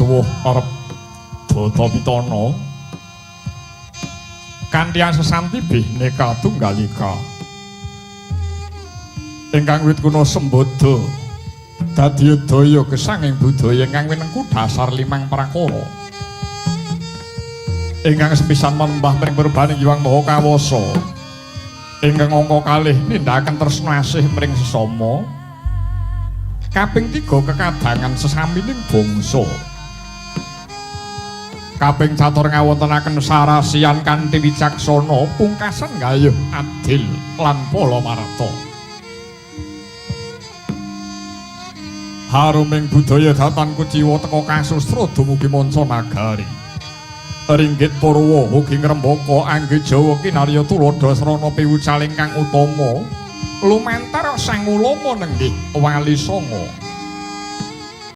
suwuh arep Dada Pitana kanthi sesanti Bhinneka Tunggalika ingkang wit kuna sembada dadi daya gesanging budaya ingkang minangka dasar limang prakara ingkang sepisan manembah mring perbaning Hyang Maha Kawasa ingkang angka kalih nindakaken tresna asih mring sesama kaping 3 kekadangan sesamining bangsa kaping 4 ngawontenaken sarasian kanthi wicaksana pungkasan gayuh adil lan palamarta haruming budaya datan kuciwa teka kasustra dumugi manca nagari ringgit Purwa ugi ngrembaka angge Jawa kinarya tuladha srana piwucal ingkang utama lumantar sang ulama nenggih Wali Sanga